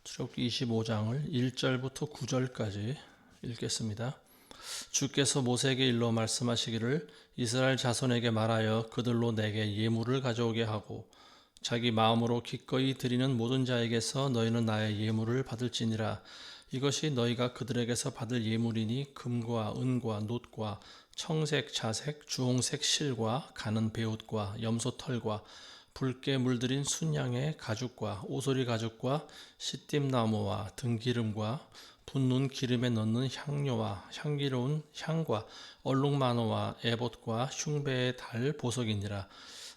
출애굽기 25장을 1절부터 9절까지 읽겠습니다. 주께서 모세에게 일러 말씀하시기를 이스라엘 자손에게 말하여 그들로 내게 예물을 가져오게 하고 자기 마음으로 기꺼이 드리는 모든 자에게서 너희는 나의 예물을 받을지니라. 이것이 너희가 그들에게서 받을 예물이니 금과 은과 놋과 청색, 자색, 주홍색 실과 가는 베옷과 염소털과 붉게 물들인 순양의 가죽과 오소리 가죽과 시띠나무와 등기름과 붓는 기름에 넣는 향료와 향기로운 향과 얼룩마노와 에봇과 흉배의 달 보석이니라.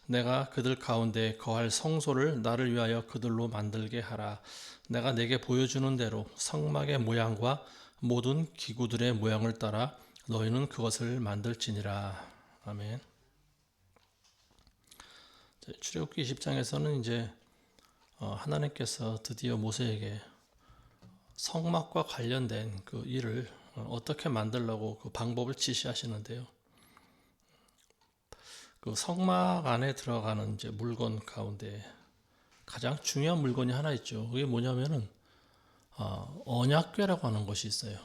내가 그들 가운데 거할 성소를 나를 위하여 그들로 만들게 하라. 내가 내게 보여주는 대로 성막의 모양과 모든 기구들의 모양을 따라 너희는 그것을 만들지니라. 아멘. 출애굽기 20장에서는 이제 하나님께서 드디어 모세에게 성막과 관련된 그 일을 어떻게 만들려고 그 방법을 지시하시는데요. 그 성막 안에 들어가는 이제 물건 가운데 가장 중요한 물건이 하나 있죠. 그게 뭐냐면은 언약궤라고 하는 것이 있어요.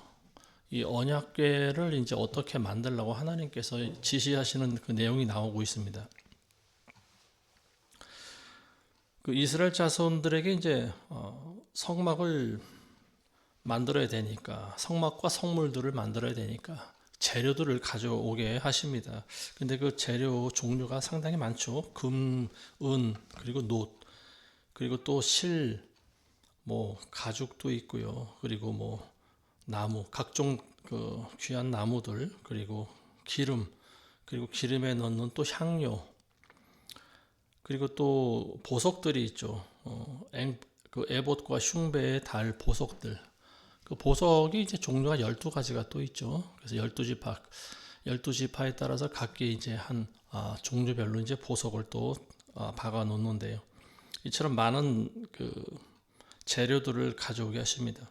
이 언약궤를 이제 어떻게 만들려고 하나님께서 지시하시는 그 내용이 나오고 있습니다. 그 이스라엘 자손들에게 이제 성막을 만들어야 되니까 성막과 성물들을 만들어야 되니까 재료들을 가져오게 하십니다. 근데 그 재료 종류가 상당히 많죠. 금, 은, 그리고 놋, 그리고 또 실, 뭐 가죽도 있고요. 그리고 뭐 나무, 각종 그 귀한 나무들, 그리고 기름, 그리고 기름에 넣는 또 향료, 그리고 또 보석들이 있죠. 그 에봇과 흉배의 달 보석들. 그 보석이 이제 종류가 12가지가 또 있죠. 그래서 12지파에 따라서 각기 이제 한 종류별로 이제 보석을 또 박아 놓는데요. 이처럼 많은 그 재료들을 가져오게 하십니다.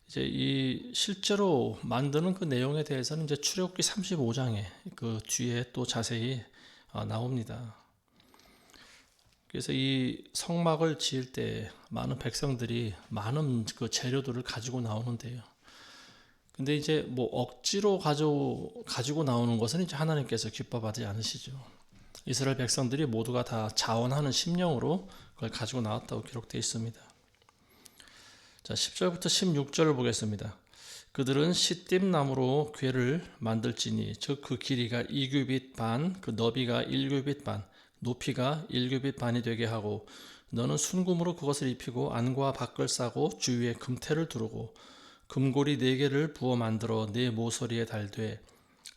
이제 이 실제로 만드는 그 내용에 대해서는 이제 출애굽기 35장에 그 뒤에 또 자세히 나옵니다. 그래서 이 성막을 지을 때 많은 백성들이 많은 그 재료들을 가지고 나오는데요. 근데 이제 뭐 억지로 가지고 나오는 것은 이제 하나님께서 기뻐하지 않으시죠. 이스라엘 백성들이 모두가 다 자원하는 심령으로 그걸 가지고 나왔다고 기록되어 있습니다. 자, 10절부터 16절을 보겠습니다. 그들은 시띠나무로 궤를 만들지니 즉 그 길이가 2규빗 반, 그 너비가 1규빗 반, 높이가 1규빗 반이 되게 하고 너는 순금으로 그것을 입히고 안과 밖을 싸고 주위에 금태를 두르고 금고리 4개를 부어 만들어 네 모서리에 달되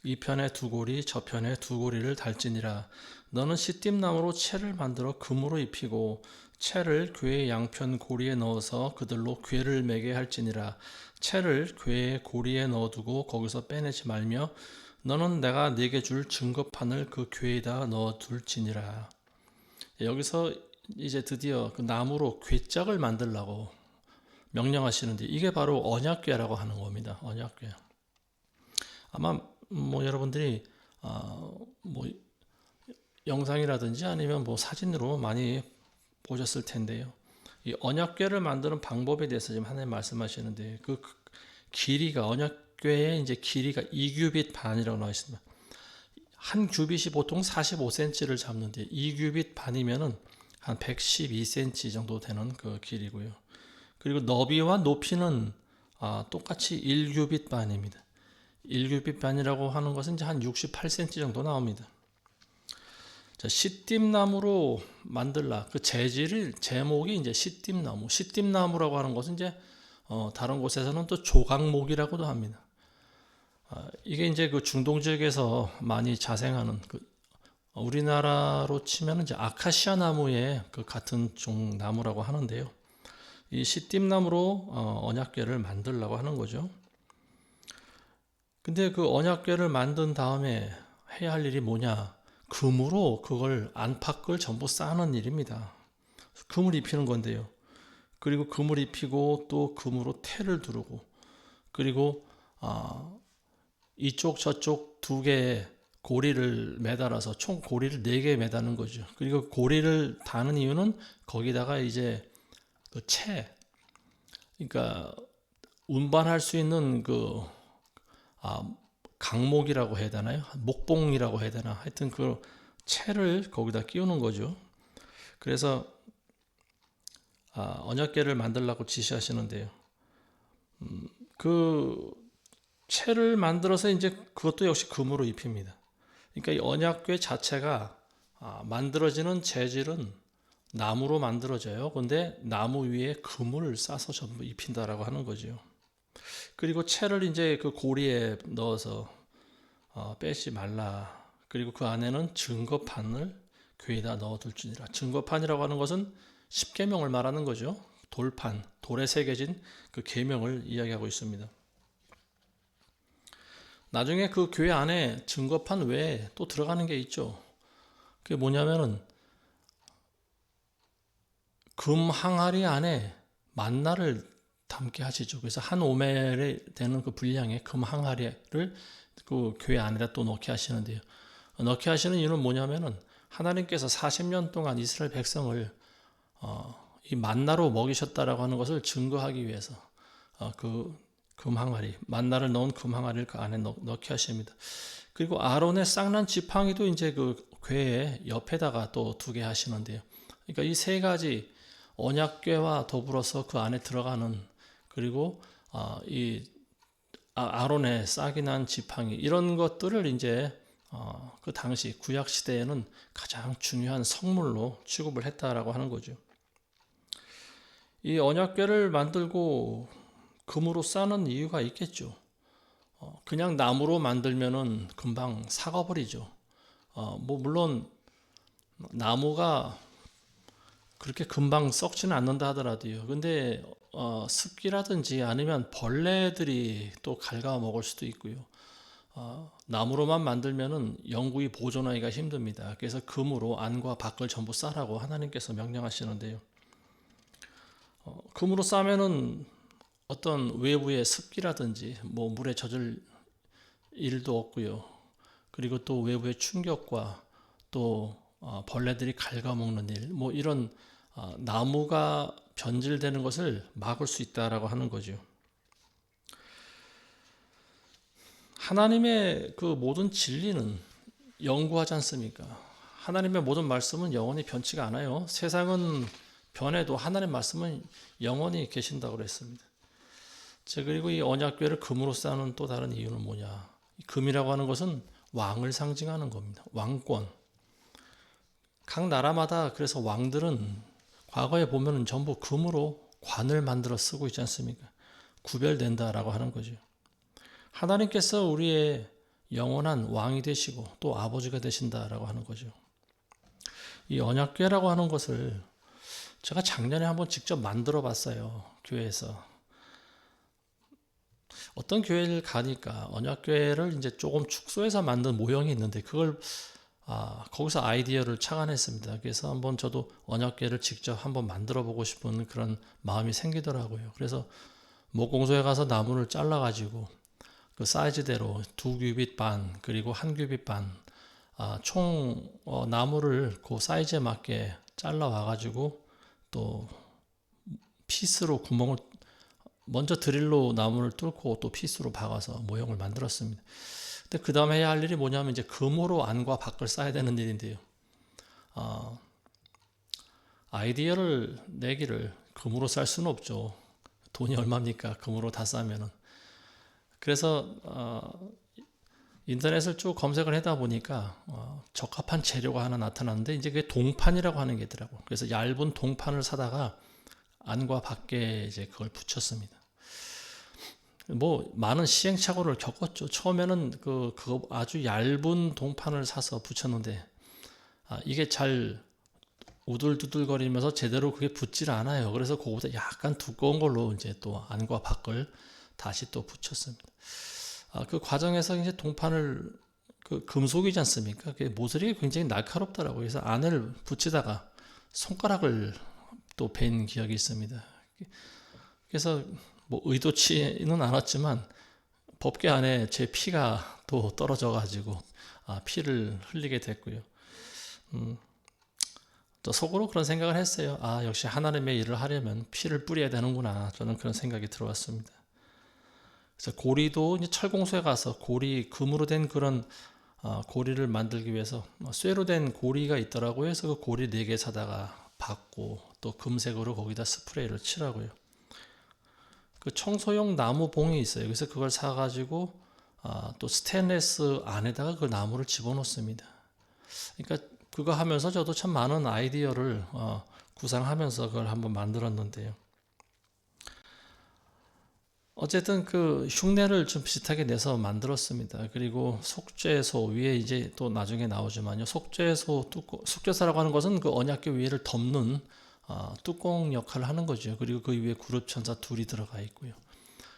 이 편에 2고리 저 편에 2고리를 달지니라. 너는 시띠나무로 채를 만들어 금으로 입히고 채를 궤의 양편 고리에 넣어서 그들로 궤를 매게 할지니라. 채를 궤의 고리에 넣어두고 거기서 빼내지 말며 너는 내가 네게 줄 증거판을 그 궤에다 넣어둘지니라. 여기서 이제 드디어 그 나무로 궤짝을 만들라고 명령하시는데 이게 바로 언약궤라고 하는 겁니다. 언약궤. 아마 뭐 여러분들이 뭐 영상이라든지 아니면 뭐 사진으로 많이 보셨을 텐데요. 이 언약궤를 만드는 방법에 대해서 지금 하나님 말씀하시는데 그 길이가 언약궤의 이제 길이가 2규빗 반이라고 나와 있습니다. 한 규빗이 보통 45cm를 잡는데 2규빗 반이면은 한 112cm 정도 되는 그 길이고요. 그리고 너비와 높이는 똑같이 1규빗 반입니다. 1규빗 반이라고 하는 것은 이제 한 68cm 정도 나옵니다. 자, 시띠나무로 만들라. 그 제목이 이제 시띠나무. 시띠나무라고 하는 것은 이제 다른 곳에서는 또 조각목이라고도 합니다. 이게 이제 그 중동 지역에서 많이 자생하는 그 우리나라로 치면 이제 아카시아 나무의 그 같은 종 나무라고 하는데요. 이 시띠나무로 언약궤를 만들라고 하는 거죠. 근데 그 언약궤를 만든 다음에 해야 할 일이 뭐냐? 금으로 그걸 안팎을 전부 싸는 일입니다. 금을 입히는 건데요. 그리고 금을 입히고 또 금으로 태를 두르고 그리고 이쪽 저쪽 2개의 고리를 매달아서 총 고리를 4개 매다는 거죠. 그리고 고리를 다는 이유는 거기다가 이제 그 채, 그러니까 운반할 수 있는 아, 강목이라고 해야 되나요? 목봉이라고 해야 되나? 하여튼 그 채를 거기다 끼우는 거죠. 그래서 언약궤를 만들라고 지시하시는데요. 그 채를 만들어서 이제 그것도 역시 금으로 입힙니다. 그러니까 이 언약궤 자체가 만들어지는 재질은 나무로 만들어져요. 근데 나무 위에 금을 싸서 전부 입힌다라고 하는 거죠. 그리고 채를 이제 그 고리에 넣어서 빼지 말라. 그리고 그 안에는 증거판을 궤에다 넣어둘지니라. 증거판이라고 하는 것은 십계명을 말하는 거죠. 돌판, 돌에 새겨진 그 계명을 이야기하고 있습니다. 나중에 그 궤 안에 증거판 외에 또 들어가는 게 있죠. 그게 뭐냐면은 금 항아리 안에 만나를 담게 하시죠. 그래서 한 오멜에 되는 그 분량의 금 항아리를 그 궤 안에다 또 넣게 하시는데요. 넣게 하시는 이유는 뭐냐면은 하나님께서 40년 동안 이스라엘 백성을 이 만나로 먹이셨다라고 하는 것을 증거하기 위해서 그 금항아리, 만나를 넣은 금항아리를 그 안에 넣게 하십니다. 그리고 아론의 쌍난 지팡이도 이제 그 궤의 옆에다가 또 두게 하시는데요. 그러니까 이 세 가지 언약궤와 더불어서 그 안에 들어가는, 그리고 이 아론의 싹이 난 지팡이, 이런 것들을 이제 그 당시 구약 시대에는 가장 중요한 성물로 취급을 했다라고 하는 거죠. 이 언약궤를 만들고 금으로 싸는 이유가 있겠죠. 그냥 나무로 만들면은 금방 삭아버리죠. 뭐 물론 나무가 그렇게 금방 썩지는 않는다 하더라도요. 근데 습기라든지 아니면 벌레들이 또 갉아먹을 수도 있고요. 나무로만 만들면은 영구히 보존하기가 힘듭니다. 그래서 금으로 안과 밖을 전부 싸라고 하나님께서 명령하시는데요. 금으로 싸면은 어떤 외부의 습기라든지 뭐 물에 젖을 일도 없고요. 그리고 또 외부의 충격과 또 벌레들이 갉아먹는 일, 뭐 이런 나무가 변질되는 것을 막을 수 있다라고 하는 거죠. 하나님의 그 모든 진리는 영구하지 않습니까? 하나님의 모든 말씀은 영원히 변치가 않아요. 세상은 변해도 하나님의 말씀은 영원히 계신다고 그랬습니다. 그리고 이 언약궤를 금으로 쌓는 또 다른 이유는 뭐냐? 금이라고 하는 것은 왕을 상징하는 겁니다. 왕권. 각 나라마다 그래서 왕들은 과거에 보면 전부 금으로 관을 만들어 쓰고 있지 않습니까? 구별된다라고 하는 거죠. 하나님께서 우리의 영원한 왕이 되시고 또 아버지가 되신다라고 하는 거죠. 이 언약궤라고 하는 것을 제가 작년에 한번 직접 만들어 봤어요. 교회에서. 어떤 교회를 가니까 언약궤를 이제 조금 축소해서 만든 모형이 있는데 그걸 거기서 아이디어를 착안했습니다. 그래서 한번 저도 언약궤를 직접 한번 만들어 보고 싶은 그런 마음이 생기더라고요. 그래서 목공소에 가서 나무를 잘라 가지고 그 사이즈대로 2규빗 반 그리고 1규빗 반 총 나무를 그 사이즈에 맞게 잘라 와 가지고 또 피스로 구멍을 먼저 드릴로 나무를 뚫고 또 피스로 박아서 모형을 만들었습니다. 근데 그 다음에 해야 할 일이 뭐냐면 이제 금으로 안과 밖을 쌓아야 되는 일인데요. 아이디어를 내기를 금으로 쌀 수는 없죠. 돈이 얼마입니까? 금으로 다 싸면은. 그래서 인터넷을 쭉 검색을 하다 보니까 적합한 재료가 하나 나타났는데 이제 그게 동판이라고 하는 게 있더라고. 그래서 얇은 동판을 사다가 안과 밖에 이제 그걸 붙였습니다. 뭐 많은 시행착오를 겪었죠. 처음에는 그 아주 얇은 동판을 사서 붙였는데 이게 잘 우들두들거리면서 제대로 그게 붙질 않아요. 그래서 그거보다 약간 두꺼운 걸로 이제 또 안과 밖을 다시 또 붙였습니다. 그 과정에서 이제 동판을 그 금속이지 않습니까? 그 모서리가 굉장히 날카롭더라고요. 그래서 안을 붙이다가 손가락을 또 벤 기억이 있습니다. 그래서 뭐 의도치는 않았지만 법궤 안에 제 피가 또 떨어져 가지고 피를 흘리게 됐고요. 또 속으로 그런 생각을 했어요. 아, 역시 하나님의 일을 하려면 피를 뿌려야 되는구나. 저는 그런 생각이 들어왔습니다. 그래서 고리도 이제 철공소에 가서 고리, 금으로 된 그런 고리를 만들기 위해서 쇠로 된 고리가 있더라고요. 그래서 그 고리 4개 사다가 받고 또 금색으로 거기다 스프레이를 칠하고요. 그 청소용 나무 봉이 있어요. 그래서 그걸 사가지고 또 스테인레스 안에다가 그 나무를 집어넣습니다. 그러니까 그거 하면서 저도 참 많은 아이디어를 구상하면서 그걸 한번 만들었는데요. 어쨌든 그 흉내를 좀 비슷하게 내서 만들었습니다. 그리고 속죄소 위에 이제 또 나중에 나오지만요. 속죄소 뚜껑, 속죄소라고 하는 것은 그 언약궤 위에를 덮는 뚜껑 역할을 하는 거죠. 그리고 그 위에 그룹천사 둘이 들어가 있고요.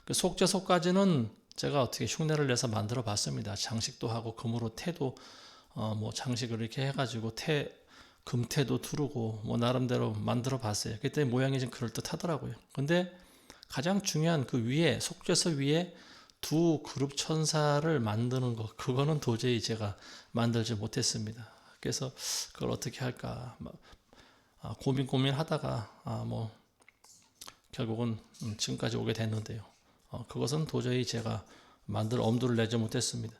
그 속죄소까지는 제가 어떻게 흉내를 내서 만들어 봤습니다. 장식도 하고 금으로 태도 뭐 장식을 이렇게 해가지고 금태도 두르고 뭐 나름대로 만들어 봤어요. 그때 모양이 좀 그럴듯 하더라고요. 근데 가장 중요한 그 위에 속죄소 위에 두 그룹 천사를 만드는 것, 그거는 도저히 제가 만들지 못했습니다. 그래서 그걸 어떻게 할까 고민하다가 뭐 결국은 지금까지 오게 됐는데요. 그것은 도저히 제가 만들 엄두를 내지 못했습니다.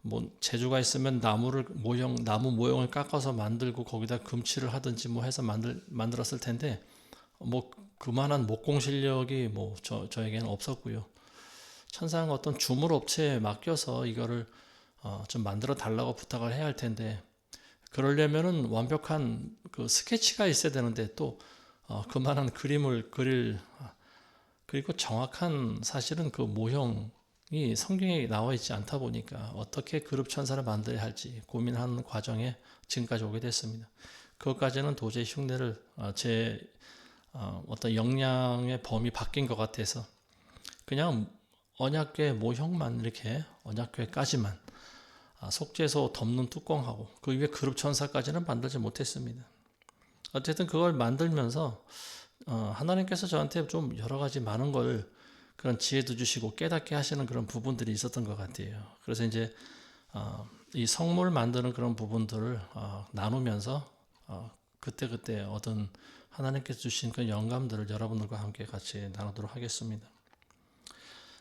뭐 재주가 있으면 나무 모형을 깎아서 만들고 거기다 금칠을 하든지 뭐 해서 만들었을 텐데 뭐 그만한 목공 실력이 뭐 저에게는 없었고요. 천상 어떤 주물 업체에 맡겨서 이거를 좀 만들어 달라고 부탁을 해야 할 텐데 그러려면은 완벽한 그 스케치가 있어야 되는데 또 그만한 그림을 그리고 정확한 사실은 그 모형이 성경에 나와 있지 않다 보니까 어떻게 그룹 천사를 만들어야 할지 고민하는 과정에 지금까지 오게 됐습니다. 그것까지는 도저히 흉내를 제 어떤 역량의 범위 바뀐 것 같아서 그냥 언약궤 모형만 이렇게 언약궤까지만 속죄소 덮는 뚜껑하고 그 위에 그룹 천사까지는 만들지 못했습니다. 어쨌든 그걸 만들면서 하나님께서 저한테 좀 여러 가지 많은 걸 그런 지혜도 주시고 깨닫게 하시는 그런 부분들이 있었던 것 같아요. 그래서 이제 이 성물 만드는 그런 부분들을 나누면서 그때 얻은 하나님께서 주신 그 영감들을 여러분들과 함께 같이 나누도록 하겠습니다.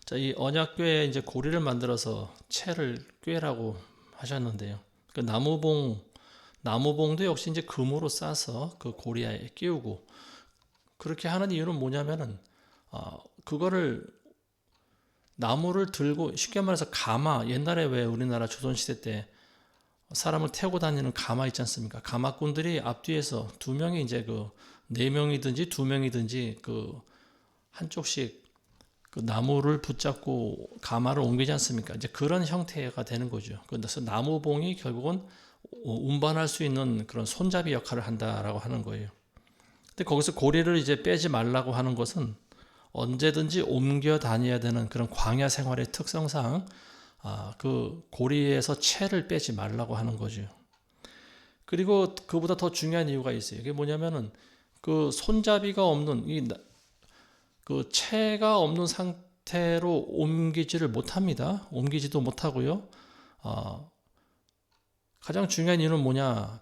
자, 이 언약궤에 이제 고리를 만들어서 채를 꿰라고 하셨는데요. 그 나무봉도 역시 이제 금으로 싸서 그 고리에 끼우고 그렇게 하는 이유는 뭐냐면은 그거를 나무를 들고 쉽게 말해서 가마 옛날에 왜 우리나라 조선시대 때 사람을 태우고 다니는 가마 있지 않습니까? 가마꾼들이 앞뒤에서 2명이 이제 그 4명이든지 2명이든지 그 한쪽씩 그 나무를 붙잡고 가마를 옮기지 않습니까? 이제 그런 형태가 되는 거죠. 그래서 나무봉이 결국은 운반할 수 있는 그런 손잡이 역할을 한다라고 하는 거예요. 근데 거기서 고리를 이제 빼지 말라고 하는 것은 언제든지 옮겨 다녀야 되는 그런 광야 생활의 특성상 그 고리에서 채를 빼지 말라고 하는 거죠. 그리고 그보다 더 중요한 이유가 있어요. 그게 뭐냐면은 그 손잡이가 없는 그 채가 없는 상태로 옮기지를 못합니다. 옮기지도 못하고요. 가장 중요한 이유는 뭐냐?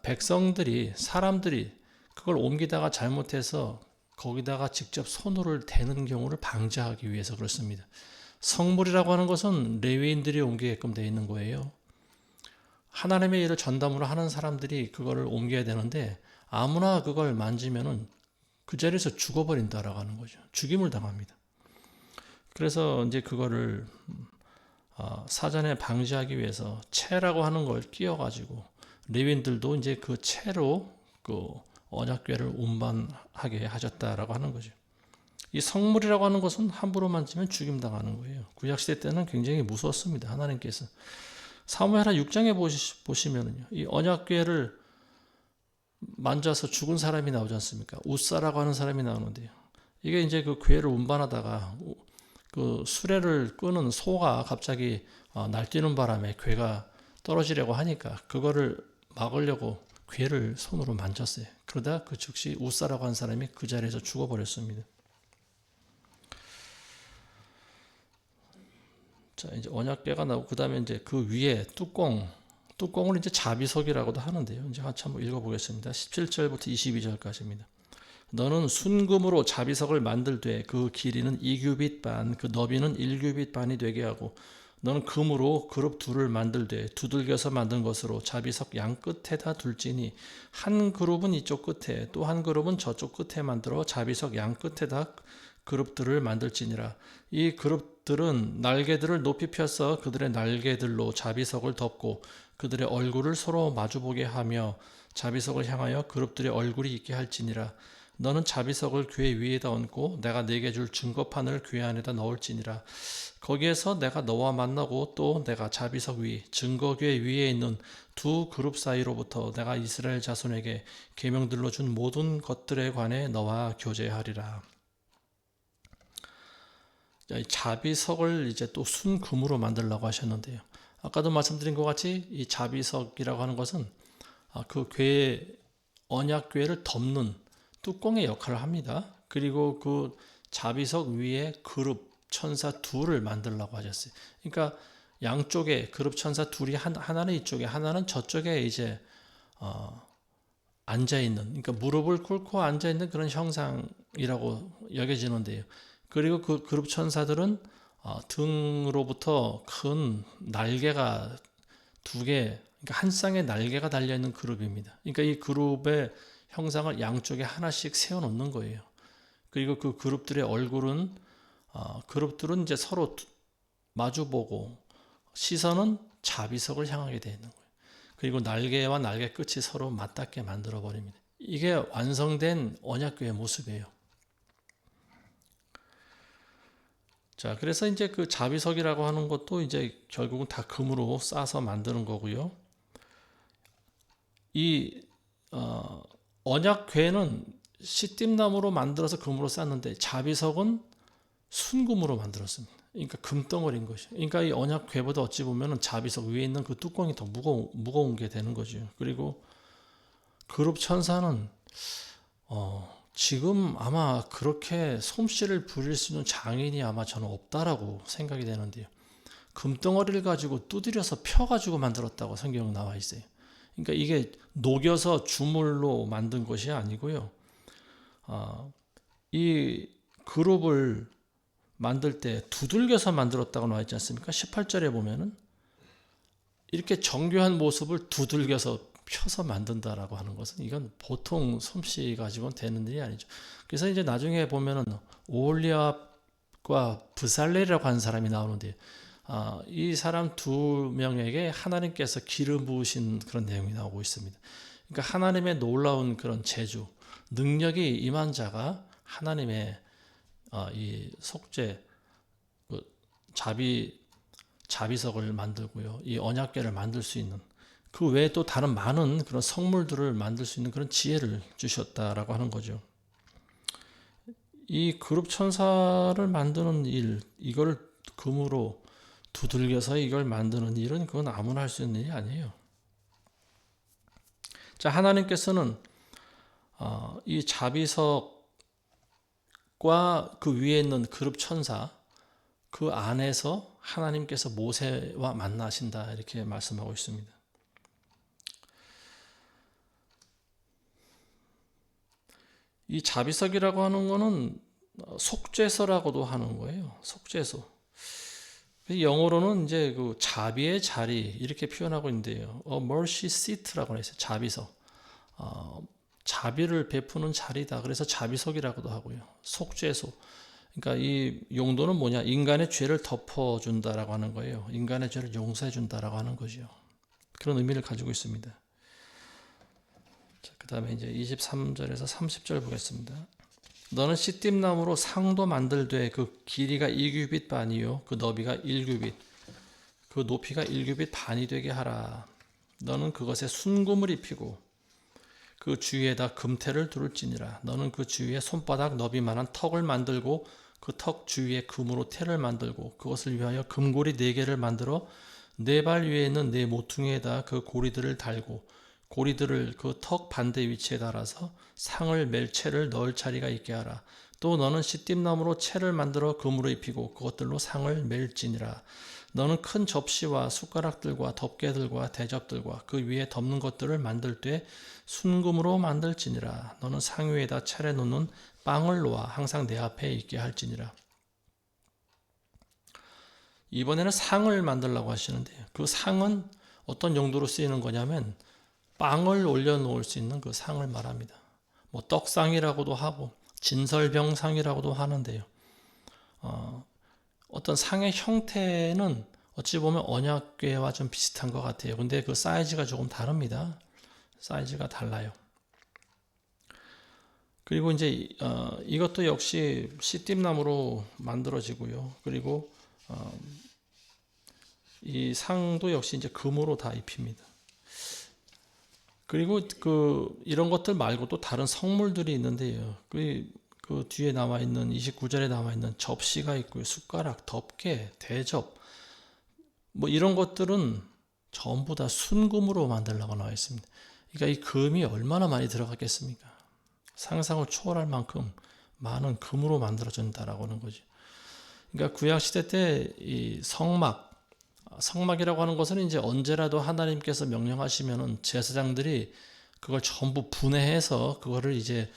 사람들이 그걸 옮기다가 잘못해서 거기다가 직접 손을 대는 경우를 방지하기 위해서 그렇습니다. 성물이라고 하는 것은 레위인들이 옮기게끔 되어 있는 거예요. 하나님의 일을 전담으로 하는 사람들이 그거를 옮겨야 되는데 아무나 그걸 만지면은 그 자리에서 죽어버린다라고 하는 거죠. 죽임을 당합니다. 그래서 이제 그거를 사전에 방지하기 위해서 채라고 하는 걸 끼워가지고 레위인들도 이제 그 채로 그 언약궤를 운반하게 하셨다라고 하는 거죠. 이 성물이라고 하는 것은 함부로 만지면 죽임 당하는 거예요. 구약시대 때는 굉장히 무서웠습니다. 하나님께서 사무엘하 6장에 보시면은요, 이 언약궤를 만져서 죽은 사람이 나오지 않습니까? 웃사라고 하는 사람이 나오는데요. 이게 이제 그 궤를 운반하다가 그 수레를 끄는 소가 갑자기 날뛰는 바람에 궤가 떨어지려고 하니까 그거를 막으려고 궤를 손으로 만졌어요. 그러다 그 즉시 웃사라고 한 사람이 그 자리에서 죽어버렸습니다. 자, 이제 언약궤가 나오고 그 다음에 이제 그 위에 뚜껑을 이제 자비석이라고도 하는데요. 이제 한번 읽어보겠습니다. 17절부터 22절까지입니다. 너는 순금으로 자비석을 만들되 그 길이는 2규빗 반, 그 너비는 1규빗 반이 되게 하고 너는 금으로 그룹 둘을 만들되 두들겨서 만든 것으로 자비석 양 끝에다 둘지니 한 그룹은 이쪽 끝에 또 한 그룹은 저쪽 끝에 만들어 자비석 양 끝에다 그룹들을 만들지니라. 이 그룹들은 날개들을 높이 펴서 그들의 날개들로 자비석을 덮고 그들의 얼굴을 서로 마주보게 하며 자비석을 향하여 그룹들의 얼굴이 있게 할지니라. 너는 자비석을 궤 위에다 얹고 내가 네게 줄 증거판을 궤 안에다 넣을지니라. 거기에서 내가 너와 만나고 또 내가 자비석 위 증거궤 위에 있는 두 그룹 사이로부터 내가 이스라엘 자손에게 계명들로 준 모든 것들에 관해 너와 교제하리라. 자비석을 이제 또 순금으로 만들려고 하셨는데요. 아까도 말씀드린 것 같이 이 자비석이라고 하는 것은 그 언약궤를 덮는 뚜껑의 역할을 합니다. 그리고 그 자비석 위에 그룹 천사 둘을 만들려고 하셨어요. 그러니까 양쪽에 그룹 천사 둘이 하나는 이쪽에 하나는 저쪽에 이제 앉아 있는, 그러니까 무릎을 꿇고 앉아 있는 그런 형상이라고 여겨지는데요. 그리고 그 그룹 천사들은 등으로부터 큰 날개가 두 개, 그러니까 한 쌍의 날개가 달려 있는 그룹입니다. 그러니까 이 그룹의 형상을 양쪽에 하나씩 세워 놓는 거예요. 그리고 그 그룹들의 얼굴은 그룹들은 이제 서로 마주보고 시선은 자비석을 향하게 되어 있는 거예요. 그리고 날개와 날개 끝이 서로 맞닿게 만들어 버립니다. 이게 완성된 언약궤의 모습이에요. 자, 그래서 이제 그 자비석이라고 하는 것도 이제 결국은 다 금으로 싸서 만드는 거고요. 이 언약궤는 시띠나무로 만들어서 금으로 쌌는데 자비석은 순금으로 만들었습니다. 그러니까 금덩어리인 것이죠. 그러니까 이 언약궤보다 어찌 보면 자비석 위에 있는 그 뚜껑이 더 무거운 게 되는 거죠. 그리고 그룹 천사는 지금 아마 그렇게 솜씨를 부릴 수 있는 장인이 아마 저는 없다라고 생각이 되는데요. 금덩어리를 가지고 두드려서 펴가지고 만들었다고 성경에 나와 있어요. 그러니까 이게 녹여서 주물로 만든 것이 아니고요. 이 그룹을 만들 때 두들겨서 만들었다고 나와 있지 않습니까? 18절에 보면은 이렇게 정교한 모습을 두들겨서 펴서 만든다라고 하는 것은 이건 보통 솜씨 가지고는 되는 일이 아니죠. 그래서 이제 나중에 보면은 오홀리압과 브살렐이라고 하는 사람이 나오는데 이 사람 두 명에게 하나님께서 기름 부으신 그런 내용이 나오고 있습니다. 그러니까 하나님의 놀라운 그런 재주, 능력이 임한 자가 하나님의 이 속죄, 자비석을 만들고요, 이 언약궤를 만들 수 있는 그 외에 또 다른 많은 그런 성물들을 만들 수 있는 그런 지혜를 주셨다라고 하는 거죠. 이 그룹 천사를 만드는 일, 이걸 금으로 두들겨서 이걸 만드는 일은 그건 아무나 할 수 있는 일이 아니에요. 자, 하나님께서는 이 자비석과 그 위에 있는 그룹 천사 그 안에서 하나님께서 모세와 만나신다 이렇게 말씀하고 있습니다. 이 자비석이라고 하는 거는 속죄서라고도 하는 거예요. 속죄서. 영어로는 이제 그 자비의 자리 이렇게 표현하고 있는데요. mercy seat라고 했어요. 자비석. 자비를 베푸는 자리다. 그래서 자비석이라고도 하고요. 속죄소. 그러니까 이 용도는 뭐냐? 인간의 죄를 덮어준다라고 하는 거예요. 인간의 죄를 용서해준다라고 하는 거죠. 그런 의미를 가지고 있습니다. 그 다음에 이제 23절에서 30절 보겠습니다. 너는 시띠나무로 상도 만들되 그 길이가 2규빗 반이요 그 너비가 1규빗 그 높이가 1규빗 반이 되게 하라. 너는 그것에 순금을 입히고 그 주위에다 금태를 두를지니라. 너는 그 주위에 손바닥 너비만한 턱을 만들고 그 턱 주위에 금으로 태를 만들고 그것을 위하여 금고리 4개를 만들어 4발 위에 있는 4 모퉁이에다 그 고리들을 달고 고리들을 그 턱 반대 위치에 달아서 상을 멜 채를 넣을 자리가 있게 하라. 또 너는 시띠나무로 채를 만들어 금으로 입히고 그것들로 상을 멜지니라. 너는 큰 접시와 숟가락들과 덮개들과 대접들과 그 위에 덮는 것들을 만들 때 순금으로 만들지니라. 너는 상 위에다 차려놓는 빵을 놓아 항상 내 앞에 있게 할지니라. 이번에는 상을 만들라고 하시는데요. 그 상은 어떤 용도로 쓰이는 거냐면 빵을 올려놓을 수 있는 그 상을 말합니다. 뭐 떡상이라고도 하고 진설병상이라고도 하는데요. 어떤 상의 형태는 어찌 보면 언약궤와 좀 비슷한 것 같아요. 근데 그 사이즈가 조금 다릅니다. 사이즈가 달라요. 그리고 이제 이것도 역시 시띠나무로 만들어지고요. 그리고 이 상도 역시 이제 금으로 다 입힙니다. 그리고 이런 것들 말고 또 다른 성물들이 있는데요. 그 뒤에 나와 있는 29절에 나와 있는 접시가 있고요. 숟가락, 덮개, 대접 뭐 이런 것들은 전부 다 순금으로 만들라고 나와 있습니다. 그러니까 이 금이 얼마나 많이 들어갔겠습니까? 상상을 초월할 만큼 많은 금으로 만들어진다라고 하는 거죠. 그러니까 구약 시대 때 이 성막이라고 하는 것은 이제 언제라도 하나님께서 명령하시면은 제사장들이 그걸 전부 분해해서 그거를 이제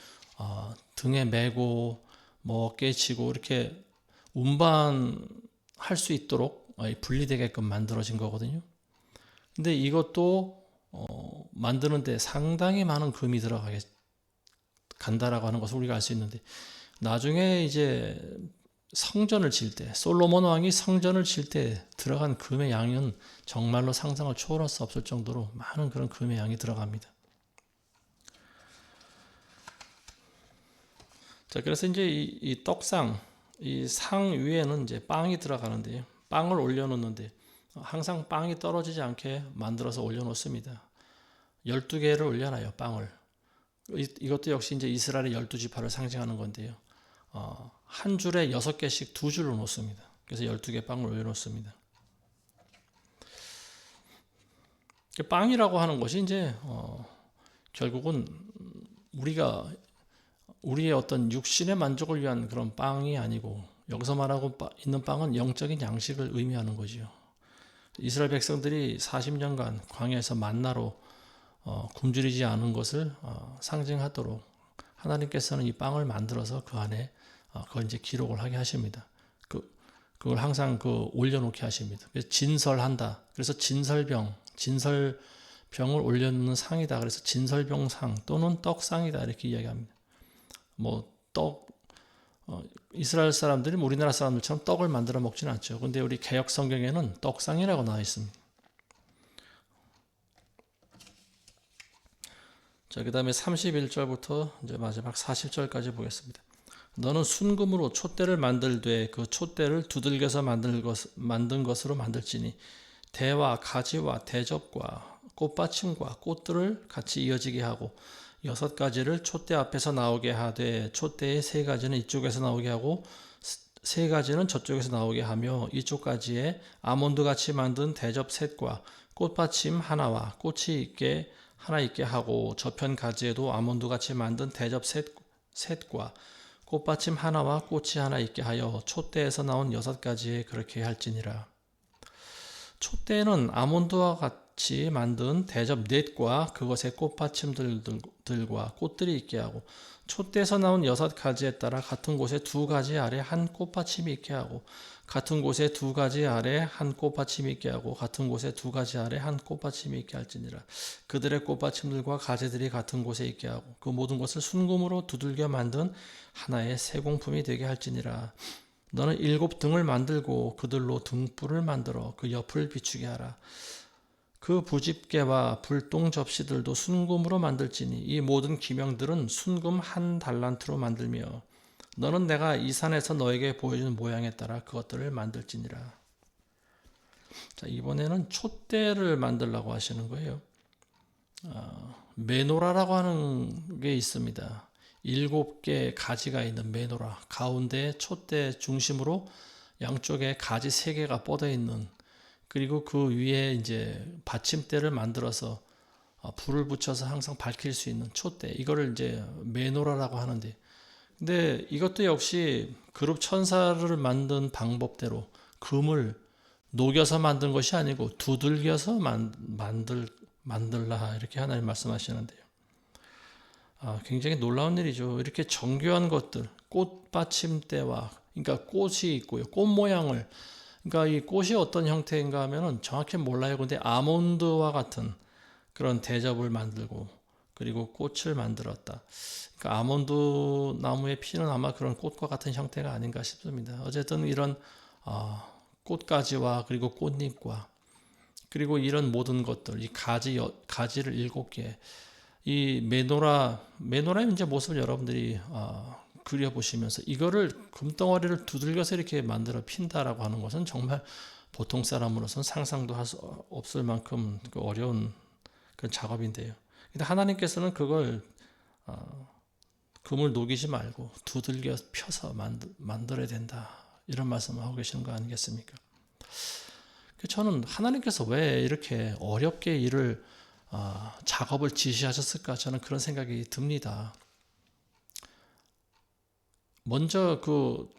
등에 메고 뭐 깨치고 이렇게 운반할 수 있도록 분리되게끔 만들어진 거거든요. 근데 이것도 만드는데 상당히 많은 금이 간다라고 하는 것을 우리가 알 수 있는데 나중에 이제 성전을 질 때 솔로몬 왕이 성전을 질 때 들어간 금의 양은 정말로 상상을 초월할 수 없을 정도로 많은 그런 금의 양이 들어갑니다. 자, 그래서 이제 이 떡상, 이 상 위에는 이제 빵이 들어가는데요. 빵을 올려놓는데 항상 빵이 떨어지지 않게 만들어서 올려놓습니다. 12개를 올려놔요, 빵을. 이것도 역시 이제 이스라엘의 12지파를 상징하는 건데요. 한 줄에 6개씩 두 줄로 놓습니다. 그래서 12개 빵을 올려놓습니다. 빵이라고 하는 것이 이제 결국은 우리의 어떤 육신의 만족을 위한 그런 빵이 아니고 여기서 말하고 있는 빵은 영적인 양식을 의미하는 거지요. 이스라엘 백성들이 40년간 광야에서 만나로 굶주리지 않은 것을 상징하도록 하나님께서는 이 빵을 만들어서 그 안에 그걸 이제 기록을 하게 하십니다. 그걸 항상 올려놓게 하십니다. 그래서 진설한다. 그래서 진설병을 올려놓는 상이다. 그래서 진설병상 또는 떡상이다. 이렇게 이야기합니다. 이스라엘 사람들이 우리나라 사람들처럼 떡을 만들어 먹지는 않죠. 근데 우리 개역 성경에는 떡상이라고 나와 있습니다. 자, 그 다음에 31절부터 이제 마지막 40절까지 보겠습니다. 너는 순금으로 촛대를 만들되 그 촛대를 두들겨서 만든 것으로 만들지니 대와 가지와 대접과 꽃받침과 꽃들을 같이 이어지게 하고 6가지를 촛대 앞에서 나오게 하되 촛대의 3가지는 이쪽에서 나오게 하고 3가지는 저쪽에서 나오게 하며 이쪽 가지에 아몬드같이 만든 대접 셋과 꽃받침 하나와 꽃이 하나 있게 하고 저편 가지에도 아몬드같이 만든 대접 셋과 꽃받침 하나와 꽃이 하나 있게 하여 촛대에서 나온 6가지에 그렇게 할지니라. 촛대는 아몬드와 같이 만든 대접 넷과 그것의 꽃받침들과 꽃들이 있게 하고 촛대에서 나온 6가지에 따라 같은 곳에 2가지 아래 한 꽃받침이 있게 하고 같은 곳에 2가지 아래 한 꽃받침이 있게 하고 같은 곳에 2가지 아래 한 꽃받침이 있게 할지니라. 그들의 꽃받침들과 가지들이 같은 곳에 있게 하고 그 모든 것을 순금으로 두들겨 만든 하나의 세공품이 되게 할지니라. 너는 7등을 만들고 그들로 등불을 만들어 그 옆을 비추게 하라. 그 부집개와 불똥 접시들도 순금으로 만들지니 이 모든 기명들은 순금 1달란트로 만들며 너는 내가 이 산에서 너에게 보여준 모양에 따라 그것들을 만들지니라. 자, 이번에는 촛대를 만들라고 하시는 거예요. 메노라라고 하는 게 있습니다. 7개 가지가 있는 메노라, 가운데 촛대 중심으로 양쪽에 가지 3개가 뻗어 있는, 그리고 그 위에 이제 받침대를 만들어서 불을 붙여서 항상 밝힐 수 있는 촛대, 이거를 이제 메노라라고 하는데, 근데 이것도 역시 그룹 천사를 만든 방법대로 금을 녹여서 만든 것이 아니고 두들겨서 만들라 이렇게 하나님 말씀하시는데요. 굉장히 놀라운 일이죠. 이렇게 정교한 것들, 꽃받침대와 그러니까 꽃이 있고요. 꽃 모양을 그러니까 이 꽃이 어떤 형태인가 하면은 정확히 몰라요. 근데 아몬드와 같은 그런 대접을 만들고 그리고 꽃을 만들었다. 그러니까 아몬드 나무의 피는 아마 그런 꽃과 같은 형태가 아닌가 싶습니다. 어쨌든 이런 꽃가지와 그리고 꽃잎과 그리고 이런 모든 것들, 이 가지를 7개, 이 메노라의 이제 모습을 여러분들이 그려보시면서 이거를 금덩어리를 두들겨서 이렇게 만들어 핀다라고 하는 것은 정말 보통 사람으로서는 상상도 할 수 없을 만큼 그 어려운 그런 작업인데요. 근데 하나님께서는 그걸 금을 녹이지 말고 두들겨 펴서 만들어야 된다. 이런 말씀을 하고 계시는 거 아니겠습니까? 저는 하나님께서 왜 이렇게 어렵게 작업을 지시하셨을까? 저는 그런 생각이 듭니다. 먼저 그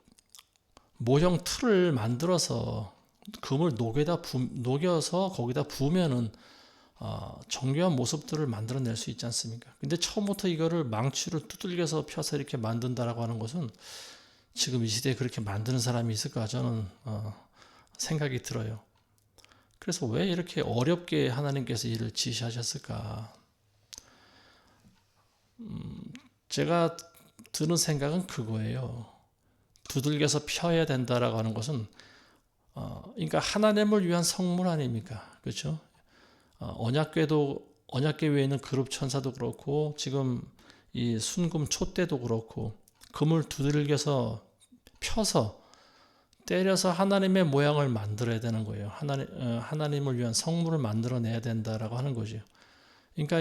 모형 틀을 만들어서 금을 녹여서 거기다 부으면은 정교한 모습들을 만들어낼 수 있지 않습니까? 근데 처음부터 이거를 망치로 두들겨서 펴서 이렇게 만든다라고 하는 것은 지금 이 시대에 그렇게 만드는 사람이 있을까? 저는 생각이 들어요. 그래서 왜 이렇게 어렵게 하나님께서 일을 지시하셨을까? 제가 드는 생각은 그거예요. 두들겨서 펴야 된다라고 하는 것은 그러니까 하나님을 위한 성물 아닙니까? 그렇죠? 언약궤 외에는 그룹 천사도 그렇고 지금 이 순금 촛대도 그렇고 금을 두들겨서 펴서 때려서 하나님의 모양을 만들어야 되는 거예요. 하나님을 위한 성물을 만들어내야 된다라고 하는 거죠. 그러니까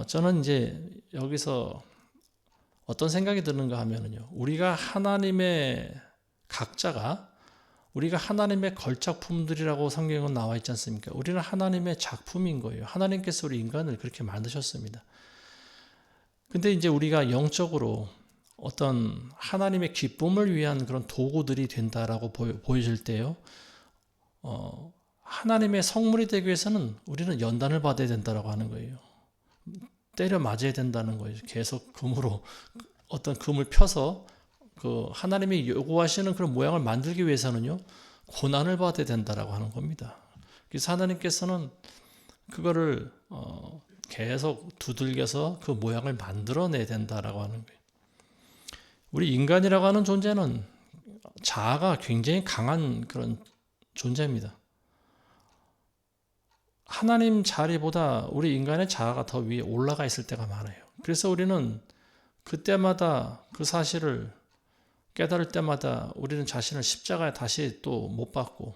저는 이제 여기서 어떤 생각이 드는가 하면은요. 우리가 하나님의 걸작품들이라고 성경은 나와 있지 않습니까? 우리는 하나님의 작품인 거예요. 하나님께서 우리 인간을 그렇게 만드셨습니다. 근데 이제 우리가 영적으로 어떤 하나님의 기쁨을 위한 그런 도구들이 된다라고 보여질 때요. 하나님의 성물이 되기 위해서는 우리는 연단을 받아야 된다라고 하는 거예요. 때려 맞아야 된다는 거예요. 계속 어떤 금을 펴서 그 하나님이 요구하시는 그런 모양을 만들기 위해서는요. 고난을 받아야 된다라고 하는 겁니다. 그래서 하나님께서는 그거를 계속 두들겨서 그 모양을 만들어내야 된다라고 하는 거예요. 우리 인간이라고 하는 존재는 자아가 굉장히 강한 그런 존재입니다. 하나님 자리보다 우리 인간의 자아가 더 위에 올라가 있을 때가 많아요. 그래서 우리는 그때마다 그 사실을 깨달을 때마다 우리는 자신을 십자가에 다시 또 못 박고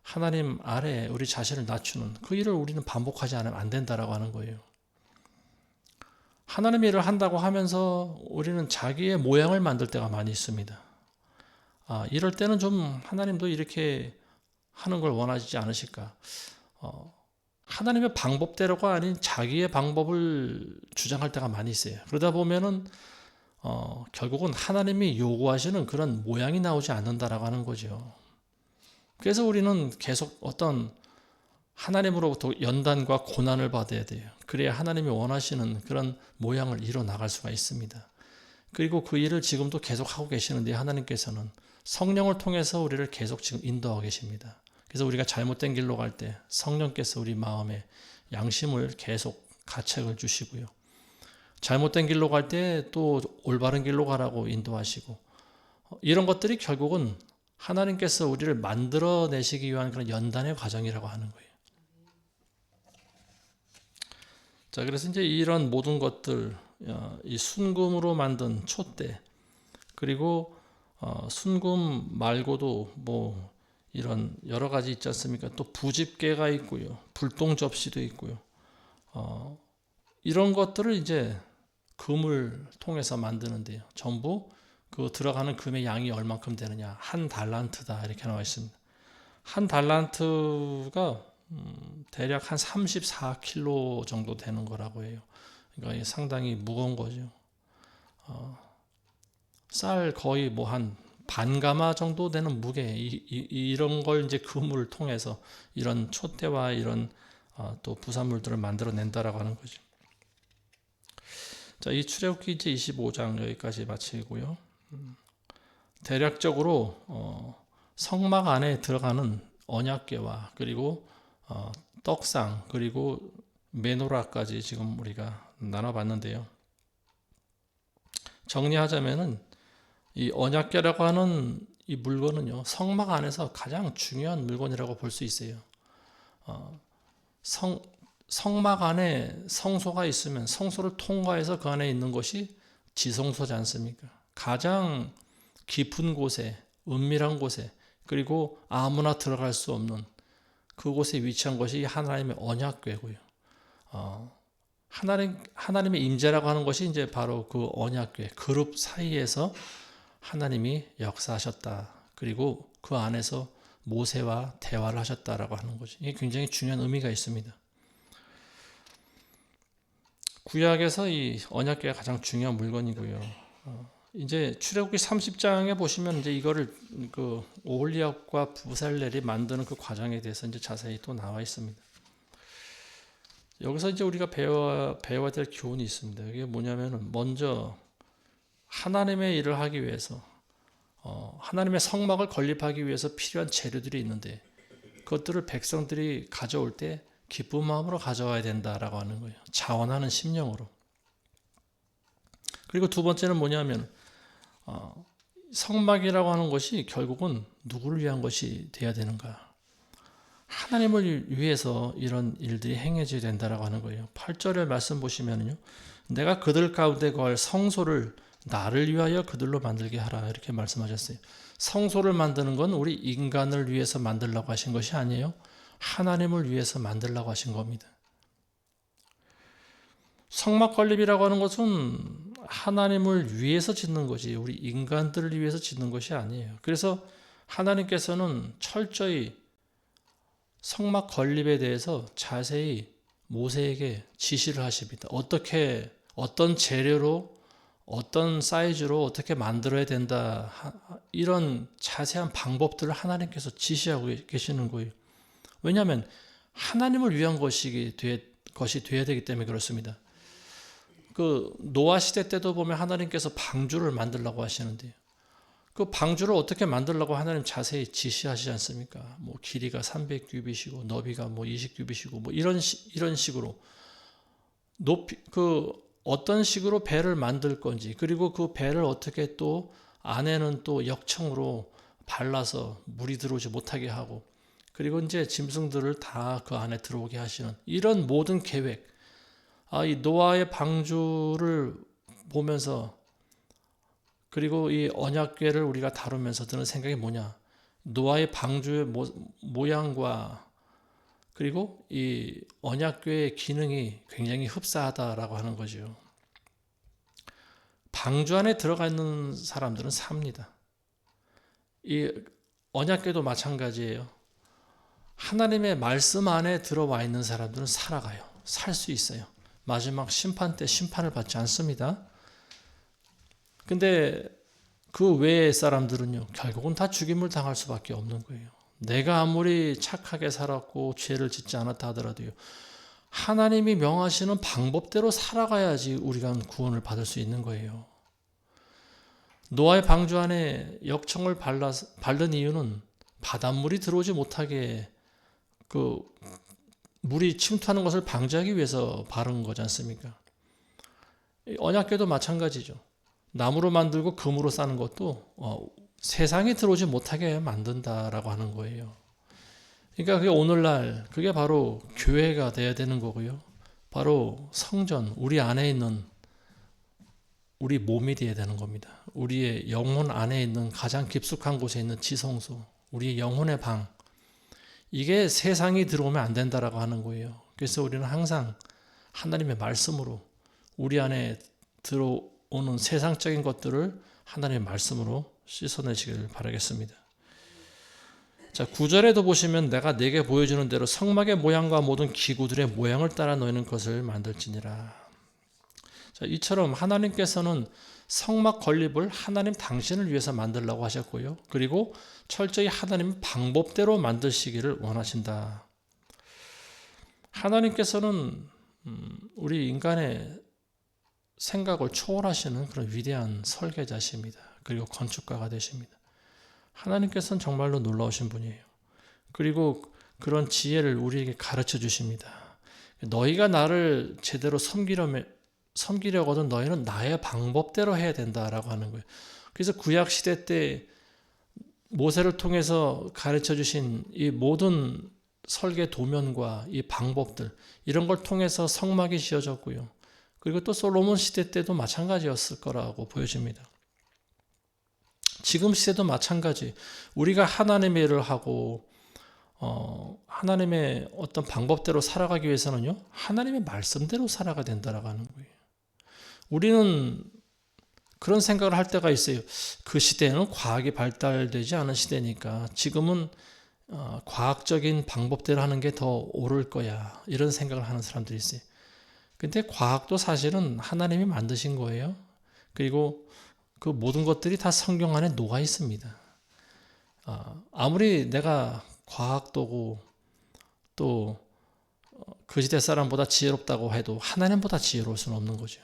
하나님 아래에 우리 자신을 낮추는 그 일을 우리는 반복하지 않으면 안 된다라고 하는 거예요. 하나님의 일을 한다고 하면서 우리는 자기의 모양을 만들 때가 많이 있습니다. 이럴 때는 좀 하나님도 이렇게 하는 걸 원하지 않으실까? 하나님의 방법대로가 아닌 자기의 방법을 주장할 때가 많이 있어요. 그러다 보면은 결국은 하나님이 요구하시는 그런 모양이 나오지 않는다라고 하는 거죠. 그래서 우리는 계속 어떤 하나님으로부터 연단과 고난을 받아야 돼요. 그래야 하나님이 원하시는 그런 모양을 이뤄 나갈 수가 있습니다. 그리고 그 일을 지금도 계속 하고 계시는데 하나님께서는 성령을 통해서 우리를 계속 지금 인도하고 계십니다. 그래서 우리가 잘못된 길로 갈 때 성령께서 우리 마음에 양심을 계속 가책을 주시고요. 잘못된 길로 갈 때 또 올바른 길로 가라고 인도하시고 이런 것들이 결국은 하나님께서 우리를 만들어내시기 위한 그런 연단의 과정이라고 하는 거예요. 자, 그래서 이제 이런 모든 것들, 이 순금으로 만든 촛대, 그리고 순금 말고도 뭐 이런 여러 가지 있지 않습니까? 또 부집개가 있고요, 불똥 접시도 있고요. 이런 것들을 이제 금을 통해서 만드는데요. 전부 그 들어가는 금의 양이 얼만큼 되느냐, 한 달란트다 이렇게 나와 있습니다. 한 달란트가 대략 한 34kg 정도 되는 거라고 해요. 그러니까 상당히 무거운 거죠. 쌀 거의 뭐 한 반가마 정도 되는 무게 이런 걸 이제 그물을 통해서 이런 촛대와 이런 또 부산물들을 만들어낸다라고 하는 거죠. 자, 이 출애굽기 이제 25장 여기까지 마치고요. 대략적으로 성막 안에 들어가는 언약궤와 그리고 떡상 그리고 메노라까지 지금 우리가 나눠봤는데요. 정리하자면은 이 언약궤라고 하는 이 물건은요, 성막 안에서 가장 중요한 물건이라고 볼 수 있어요. 성막 안에 성소가 있으면 성소를 통과해서 그 안에 있는 것이 지성소지 않습니까? 가장 깊은 곳에, 은밀한 곳에, 그리고 아무나 들어갈 수 없는 그곳에 위치한 것이 하나님의 언약궤고요. 하나님의 임재라고 하는 것이 이제 바로 그 언약궤, 그룹 사이에서 하나님이 역사하셨다. 그리고 그 안에서 모세와 대화를 하셨다라고 하는 거죠. 이게 굉장히 중요한 의미가 있습니다. 구약에서 이 언약궤가 가장 중요한 물건이고요. 이제 출애굽기 30장에 보시면 이제 이거를 그 오홀리압과 부살렐이 만드는 그 과정에 대해서 이제 자세히 또 나와 있습니다. 여기서 이제 우리가 배워야 될 교훈이 있습니다. 이게 뭐냐면은 먼저 하나님의 일을 하기 위해서 하나님의 성막을 건립하기 위해서 필요한 재료들이 있는데 그것들을 백성들이 가져올 때 기쁜 마음으로 가져와야 된다라고 하는 거예요. 자원하는 심령으로. 그리고 두 번째는 뭐냐면 성막이라고 하는 것이 결국은 누구를 위한 것이 돼야 되는가? 하나님을 위해서 이런 일들이 행해져야 된다라고 하는 거예요. 8절의 말씀 보시면요, 내가 그들 가운데 거할 성소를 나를 위하여 그들로 만들게 하라 이렇게 말씀하셨어요. 성소를 만드는 건 우리 인간을 위해서 만들라고 하신 것이 아니에요. 하나님을 위해서 만들라고 하신 겁니다. 성막 건립이라고 하는 것은 하나님을 위해서 짓는 거지 우리 인간들을 위해서 짓는 것이 아니에요. 그래서 하나님께서는 철저히 성막 건립에 대해서 자세히 모세에게 지시를 하십니다. 어떻게 어떤 재료로 어떤 사이즈로 어떻게 만들어야 된다 이런 자세한 방법들을 하나님께서 지시하고 계시는 거예요. 왜냐하면 하나님을 위한 것이 돼야 되기 때문에 그렇습니다. 그 노아 시대 때도 보면 하나님께서 방주를 만들라고 하시는데요. 그 방주를 어떻게 만들라고 하나님 자세히 지시하시지 않습니까? 뭐 길이가 300규빗이고 너비가 뭐 20규빗이고 뭐 이런 식으로 어떤 식으로 배를 만들 건지 그리고 그 배를 어떻게 또 안에는 또 역청으로 발라서 물이 들어오지 못하게 하고 그리고 이제 짐승들을 다 그 안에 들어오게 하시는 이런 모든 계획. 이 노아의 방주를 보면서 그리고 이 언약궤를 우리가 다루면서 드는 생각이 뭐냐? 노아의 방주의 모양과 그리고 이 언약궤의 기능이 굉장히 흡사하다라고 하는 거죠. 방주 안에 들어가 있는 사람들은 삽니다. 이 언약궤도 마찬가지예요. 하나님의 말씀 안에 들어와 있는 사람들은 살아가요. 살 수 있어요. 마지막 심판 때 심판을 받지 않습니다. 근데 그 외의 사람들은요, 결국은 다 죽임을 당할 수밖에 없는 거예요. 내가 아무리 착하게 살았고 죄를 짓지 않았다 하더라도요, 하나님이 명하시는 방법대로 살아가야지 우리가 구원을 받을 수 있는 거예요. 노아의 방주 안에 역청을 바른 이유는 바닷물이 들어오지 못하게 그 물이 침투하는 것을 방지하기 위해서 바른 거지 않습니까? 언약궤도 마찬가지죠. 나무로 만들고 금으로 싸는 것도 세상이 들어오지 못하게 만든다라고 하는 거예요. 그러니까 그게 오늘날 그게 바로 교회가 돼야 되는 거고요. 바로 성전, 우리 안에 있는 우리 몸이 돼야 되는 겁니다. 우리의 영혼 안에 있는 가장 깊숙한 곳에 있는 지성소, 우리의 영혼의 방. 이게 세상이 들어오면 안 된다라고 하는 거예요. 그래서 우리는 항상 하나님의 말씀으로 우리 안에 들어오는 세상적인 것들을 하나님의 말씀으로 씻어내시길 바라겠습니다. 자, 9절에도 보시면 내가 네게 보여주는 대로 성막의 모양과 모든 기구들의 모양을 따라 너희는 것을 만들지니라. 자, 이처럼 하나님께서는 성막 건립을 하나님 당신을 위해서 만들라고 하셨고요. 그리고 철저히 하나님 방법대로 만드시기를 원하신다. 하나님께서는 우리 인간의 생각을 초월하시는 그런 위대한 설계자십니다. 그리고 건축가가 되십니다. 하나님께서는 정말로 놀라우신 분이에요. 그리고 그런 지혜를 우리에게 가르쳐 주십니다. 너희가 나를 제대로 섬기려거든 너희는 나의 방법대로 해야 된다라고 하는 거예요. 그래서 구약 시대 때 모세를 통해서 가르쳐 주신 이 모든 설계 도면과 이 방법들, 이런 걸 통해서 성막이 지어졌고요. 그리고 또 솔로몬 시대 때도 마찬가지였을 거라고 보여집니다. 지금 시대도 마찬가지. 우리가 하나님의 일을 하고 하나님의 어떤 방법대로 살아가기 위해서는요, 하나님의 말씀대로 살아가야 된다라고 하는 거예요. 우리는 그런 생각을 할 때가 있어요. 그 시대는 과학이 발달되지 않은 시대니까 지금은 과학적인 방법대로 하는 게 더 옳을 거야. 이런 생각을 하는 사람들이 있어요. 근데 과학도 사실은 하나님이 만드신 거예요. 그리고 그 모든 것들이 다 성경 안에 녹아 있습니다. 아무리 내가 과학도고 또 그 시대 사람보다 지혜롭다고 해도 하나님보다 지혜로울 수는 없는 거죠.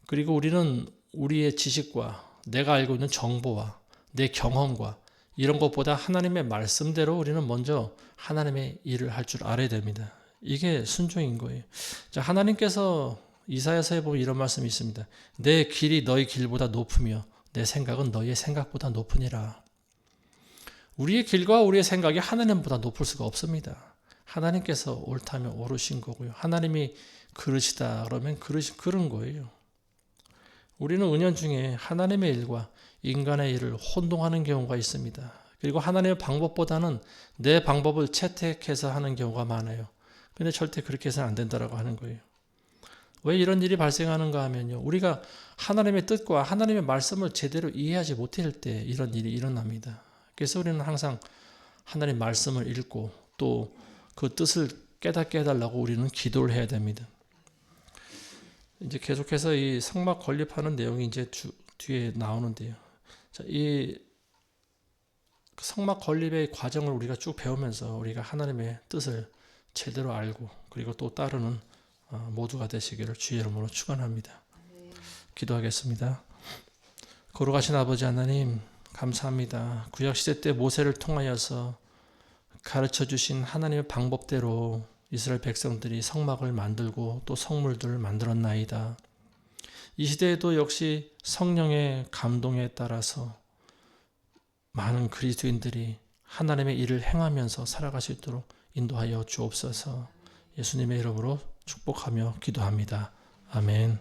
그리고 우리는 우리의 지식과 내가 알고 있는 정보와 내 경험과 이런 것보다 하나님의 말씀대로 우리는 먼저 하나님의 일을 할 줄 알아야 됩니다. 이게 순종인 거예요. 자, 하나님께서 이사야서에 보면 이런 말씀이 있습니다. 내 길이 너희 길보다 높으며 내 생각은 너희의 생각보다 높으니라. 우리의 길과 우리의 생각이 하나님보다 높을 수가 없습니다. 하나님께서 옳다면 옳으신 거고요. 하나님이 그러시다 그러면 그런 거예요. 우리는 은연중에 하나님의 일과 인간의 일을 혼동하는 경우가 있습니다. 그리고 하나님의 방법보다는 내 방법을 채택해서 하는 경우가 많아요. 근데 절대 그렇게 해서는 안 된다라고 하는 거예요. 왜 이런 일이 발생하는가 하면요, 우리가 하나님의 뜻과 하나님의 말씀을 제대로 이해하지 못할 때 이런 일이 일어납니다. 그래서 우리는 항상 하나님의 말씀을 읽고 또 그 뜻을 깨닫게 해달라고 우리는 기도를 해야 됩니다. 이제 계속해서 이 성막 건립하는 내용이 이제 뒤에 나오는데요. 자, 이 성막 건립의 과정을 우리가 쭉 배우면서 우리가 하나님의 뜻을 제대로 알고 그리고 또 따르는 모두가 되시기를 주의 이름으로 축원합니다. 기도하겠습니다. 거룩하신 아버지 하나님, 감사합니다. 구약시대 때 모세를 통하여서 가르쳐주신 하나님의 방법대로 이스라엘 백성들이 성막을 만들고 또 성물들을 만들었나이다. 이 시대에도 역시 성령의 감동에 따라서 많은 그리스도인들이 하나님의 일을 행하면서 살아갈 수 있도록 인도하여 주옵소서. 예수님의 이름으로 축복하며 기도합니다. 아멘.